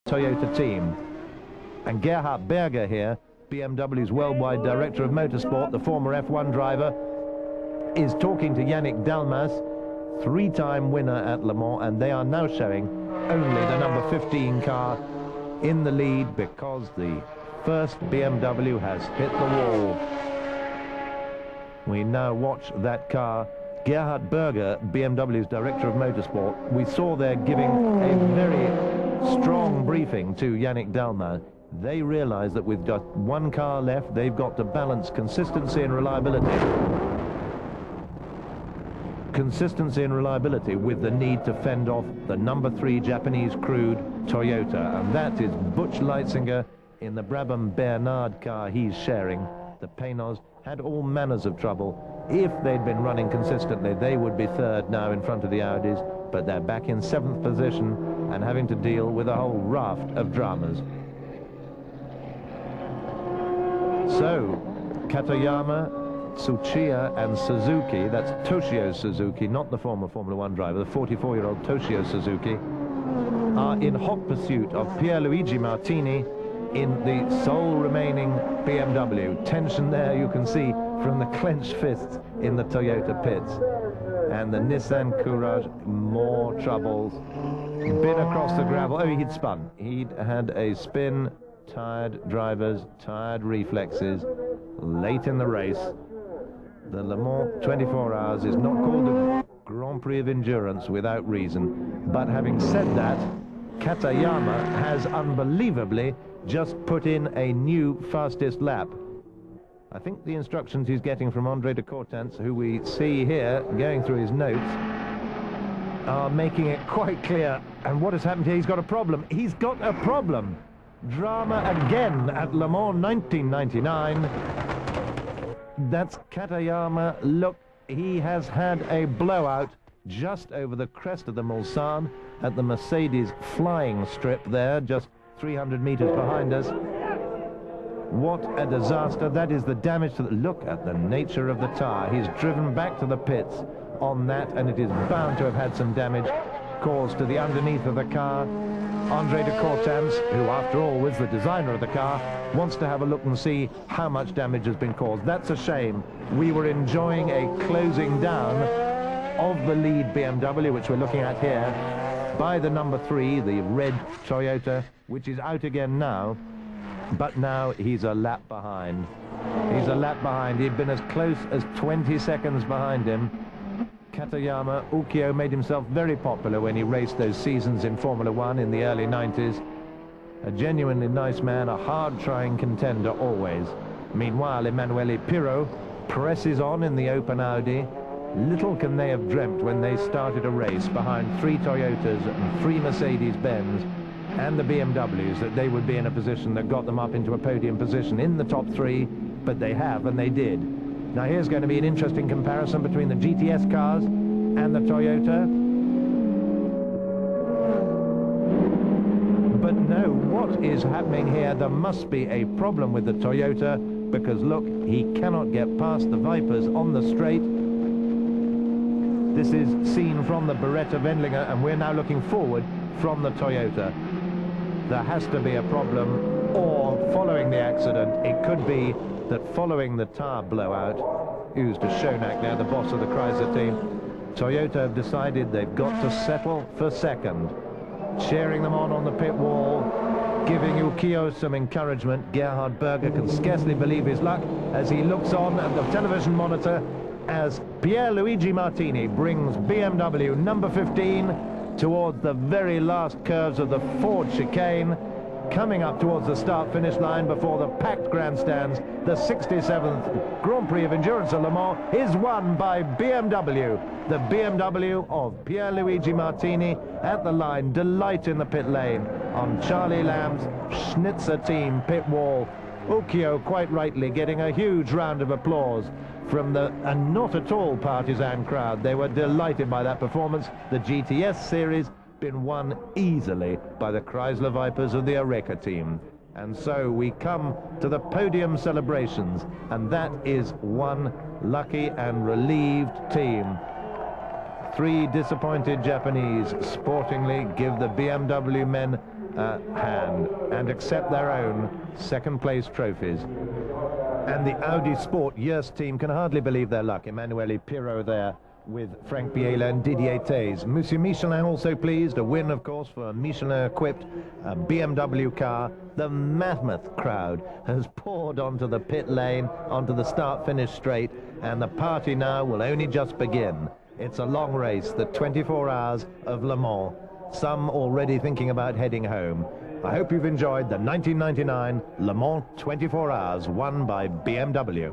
Toyota team. And Gerhard Berger here, BMW's worldwide director of motorsport, the former F1 driver, is talking to Yannick Dalmas, three-time winner at Le Mans, and they are now showing only the number 15 car in the lead because the first BMW has hit the wall. We now watch that car. Gerhard Berger, BMW's director of motorsport, we saw there giving a very strong briefing to Yannick Dalmas. They realize that with just one car left, they've got to balance consistency and reliability. Consistency and reliability with the need to fend off the number 3 Japanese crewed Toyota, and that is Butch Leitzinger in the Brabham Bernard car he's sharing. The Paynos had all manners of trouble. If they'd been running consistently, they would be third now in front of the Audis, but they're back in 7th position and having to deal with a whole raft of dramas. So, Katayama, Tsuchiya and Suzuki, that's Toshio Suzuki, not the former Formula 1 driver, the 44-year-old Toshio Suzuki, are in hot pursuit of Pierluigi Martini in the sole remaining BMW. Tension there, you can see, from the clenched fists in the Toyota pits. And the Nissan Courage, more troubles. Been across the gravel. Oh, he'd spun. He'd had a spin. Tired drivers, tired reflexes. Late in the race. The Le Mans 24 Hours is not called the Grand Prix of Endurance without reason. But having said that, Katayama has unbelievably just put in a new fastest lap. I think the instructions he's getting from Andre de Cortance, who we see here going through his notes, are making it quite clear. And what has happened here? He's got a problem. He's got a problem. Drama again at Le Mans 1999. That's Katayama. Look, he has had a blowout just over the crest of the Mulsanne at the Mercedes flying strip there, just 300 meters behind us. What a disaster. That is the damage to the... Look at the nature of the tire. He's driven back to the pits on that, and it is bound to have had some damage caused to the underneath of the car. Andre de Cortance, who after all was the designer of the car, wants to have a look and see how much damage has been caused. That's a shame. We were enjoying a closing down of the lead BMW, which we're looking at here, by the number 3, the red Toyota, which is out again now. But now he's a lap behind. He's a lap behind. He'd been as close as 20 seconds behind him. Katayama, Ukio made himself very popular when he raced those seasons in Formula 1 in the early 90s. A genuinely nice man, a hard-trying contender always. Meanwhile, Emanuele Pirro presses on in the open Audi. Little can they have dreamt when they started a race behind 3 Toyotas and 3 Mercedes-Benz and the BMWs that they would be in a position that got them up into a podium position in the top 3, but they have, and they did. Now here's going to be an interesting comparison between the GTS cars and the Toyota. But no, what is happening here? There must be a problem with the Toyota, because look, he cannot get past the Vipers on the straight. This is seen from the Beretta Wendlinger, and we're now looking forward from the Toyota. There has to be a problem, or following the accident, it could be that following the tire blowout, who's to Schoenack there, the boss of the Chrysler team, Toyota have decided they've got to settle for second. Cheering them on the pit wall, giving Ukio some encouragement. Gerhard Berger can scarcely believe his luck as he looks on at the television monitor as Pierluigi Martini brings BMW number 15 towards the very last curves of the Ford chicane, coming up towards the start-finish line before the packed grandstands. The 67th Grand Prix of Endurance of Le Mans is won by BMW. The BMW of Pierluigi Martini at the line. Delight in the pit lane on Charlie Lamb's Schnitzer team pit wall. Ukio, quite rightly, getting a huge round of applause from the not at all partisan crowd. They were delighted by that performance. The GTS series been won easily by the Chrysler Vipers of the Oreca team. And so we come to the podium celebrations, and that is one lucky and relieved team. 3 disappointed Japanese sportingly give the BMW men hand and accept their own second-place trophies. And the Audi Sport Years team can hardly believe their luck. Emanuele Pirro there with Frank Biela and Didier Taze. Monsieur Michelin also pleased. A win, of course, for a Michelin-equipped BMW car. The mammoth crowd has poured onto the pit lane, onto the start-finish straight, and the party now will only just begin. It's a long race, the 24 hours of Le Mans. Some already thinking about heading home. I hope you've enjoyed the 1999 Le Mans 24 Hours won by BMW.